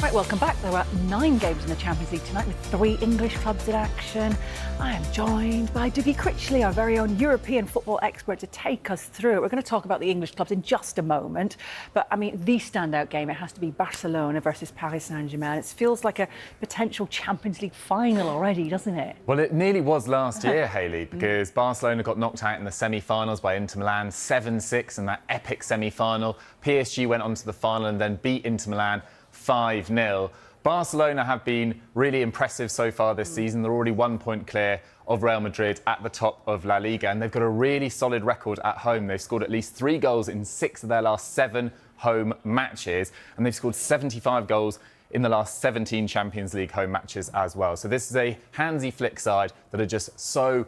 Right, welcome back. There are 9 games in the Champions League tonight with 3 English clubs in action. I am joined by Dougie Critchley, our very own European football expert, to take us through it. We're going to talk about the English clubs in just a moment. But, I mean, the standout game, it has to be Barcelona versus Paris Saint-Germain. It feels like a potential Champions League final already, doesn't it? Well, it nearly was last year, Hayley, because Barcelona got knocked out in the semi-finals by Inter Milan 7-6 in that epic semi-final. PSG went on to the final and then beat Inter Milan 5-0. Barcelona have been really impressive so far this season. They're already 1 point clear of Real Madrid at the top of La Liga, and they've got a really solid record at home. They've scored at least 3 goals in 6 of their last 7 home matches, and they've scored 75 goals in the last 17 Champions League home matches as well. So this is a handsy flick side that are just so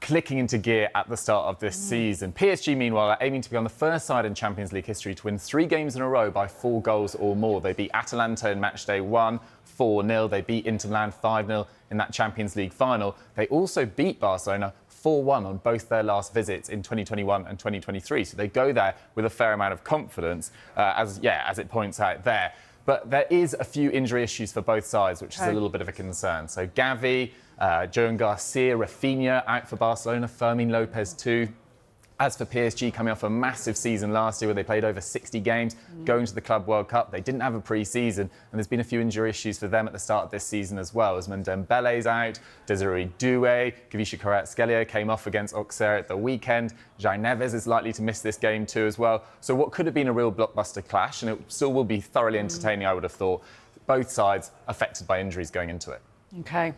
clicking into gear at the start of this season. PSG, meanwhile, are aiming to be on the first side in Champions League history to win 3 games in a row by 4 goals or more. They beat Atalanta in matchday 1, 4-0. They beat Inter Milan 5-0 in that Champions League final. They also beat Barcelona 4-1 on both their last visits in 2021 and 2023. So they go there with a fair amount of confidence, as it points out there. But there is a few injury issues for both sides, which is a little bit of a concern. So Gavi, Joan Garcia, Rafinha out for Barcelona, Fermin Lopez too. As for PSG, coming off a massive season last year where they played over 60 games, going to the Club World Cup, they didn't have a pre-season, and there's been a few injury issues for them at the start of this season as well. Ousmane Dembele's out, Desiree Doué, Kavisha Kvaratskhelia came off against Auxerre at the weekend. Jai Neves is likely to miss this game too as well. So what could have been a real blockbuster clash, and it still will be thoroughly entertaining, I would have thought. Both sides affected by injuries going into it. OK.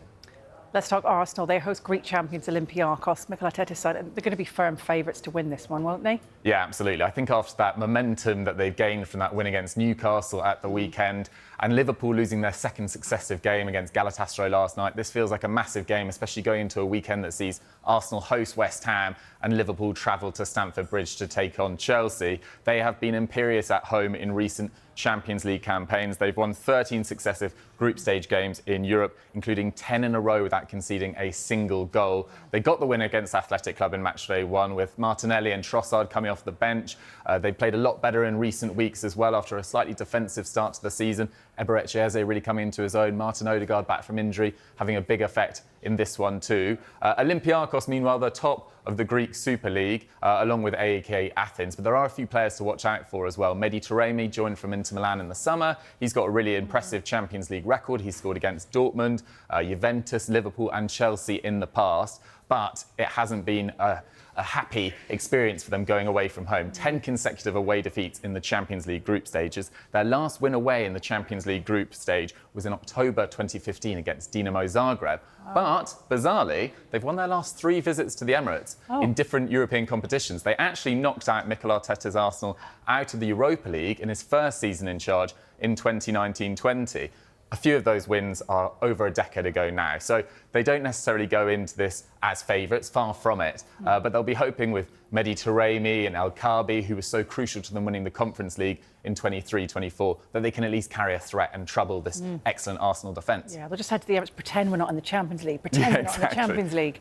Let's talk Arsenal. They host Greek champions Olympiacos. Mikel Arteta's side, they're going to be firm favourites to win this one, won't they? Yeah, absolutely. I think after that momentum that they've gained from that win against Newcastle at the weekend, and Liverpool losing their second successive game against Galatasaray last night, this feels like a massive game, especially going into a weekend that sees Arsenal host West Ham and Liverpool travel to Stamford Bridge to take on Chelsea. They have been imperious at home in recent Champions League campaigns. They've won 13 successive group stage games in Europe, including 10 in a row without conceding a single goal. They got the win against Athletic Club in matchday 1 with Martinelli and Trossard coming off the bench. They played a lot better in recent weeks as well after a slightly defensive start to the season. Eberechi Eze really coming into his own. Martin Odegaard back from injury, having a big effect in this one too. Olympiacos, meanwhile, they're top of the Greek Super League, along with AEK Athens. But there are a few players to watch out for as well. Mehdi Taremi joined from Inter Milan in the summer. He's got a really impressive Champions League record. He's scored against Dortmund, Juventus, Liverpool and Chelsea in the past. But it hasn't been a happy experience for them going away from home. 10 consecutive away defeats in the Champions League group stages. Their last win away in the Champions League group stage was in October 2015 against Dinamo Zagreb. But, bizarrely, they've won their last 3 visits to the Emirates in different European competitions. They actually knocked out Mikel Arteta's Arsenal out of the Europa League in his first season in charge in 2019-20. A few of those wins are over a decade ago now. So they don't necessarily go into this as favourites, far from it. But they'll be hoping with Mehdi Taremi and El Kaabi, who was so crucial to them winning the Conference League in 23-24, that they can at least carry a threat and trouble this excellent Arsenal defence. Yeah, they'll just head to the Emirates, pretend we're not in the Champions League, pretend we're not in the Champions League.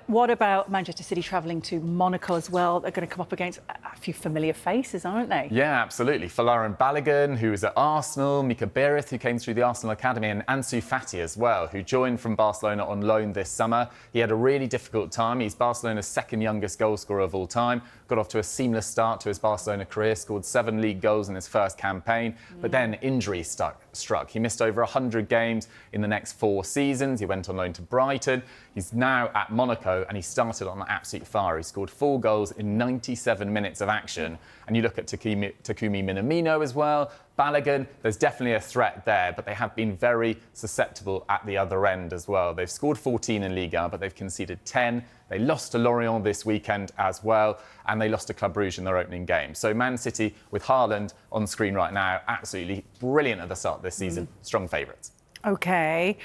What about Manchester City travelling to Monaco as well? They're going to come up against a few familiar faces, aren't they? Yeah, absolutely. Folarin Balogun, who was at Arsenal, Mika Berith, who came through the Arsenal Academy, and Ansu Fati as well, who joined from Barcelona on loan this summer. He had a really difficult time. He's Barcelona's second youngest goalscorer of all time. Got off to a seamless start to his Barcelona career, scored 7 league goals in his first campaign, but then injury struck. He missed over 100 games in the next 4 seasons. He went on loan to Brighton. He's now at Monaco, and he started on an absolute fire. He scored 4 goals in 97 minutes of action. And you look at Takumi Minamino as well, Balogun, there's definitely a threat there, but they have been very susceptible at the other end as well. They've scored 14 in Ligue 1, but they've conceded 10. They lost to Lorient this weekend as well, and they lost to Club Brugge in their opening game. So Man City, with Haaland on screen right now, absolutely brilliant at the start of this season. Strong favourites. OK.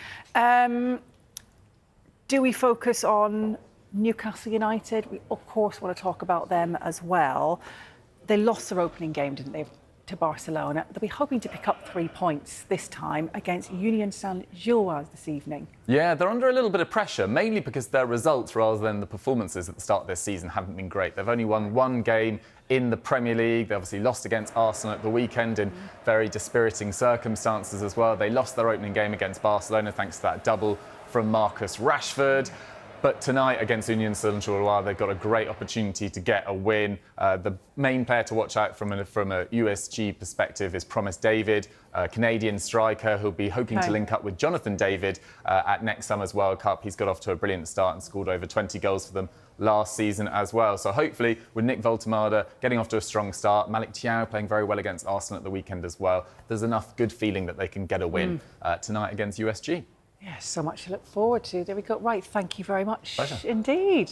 Do we focus on Newcastle United? We, of course, want to talk about them as well. They lost their opening game, didn't they? to Barcelona. They'll be hoping to pick up 3 points this time against Union Saint-Gilloise this evening. Yeah, they're under a little bit of pressure, mainly because their results rather than the performances at the start of this season haven't been great. They've only won one game in the Premier League. They obviously lost against Arsenal at the weekend in very dispiriting circumstances as well. They lost their opening game against Barcelona thanks to that double from Marcus Rashford. But tonight against Union Saint-Gilloise, they've got a great opportunity to get a win. The main player to watch out from a USG perspective is Promise David, a Canadian striker who'll be hoping to link up with Jonathan David at next summer's World Cup. He's got off to a brilliant start and scored over 20 goals for them last season as well. So hopefully with Nick Voltemade getting off to a strong start, Malik Thiaw playing very well against Arsenal at the weekend as well, there's enough good feeling that they can get a win tonight against USG. Yes, so much to look forward to. There we go. Right, thank you very much. Pleasure. Indeed.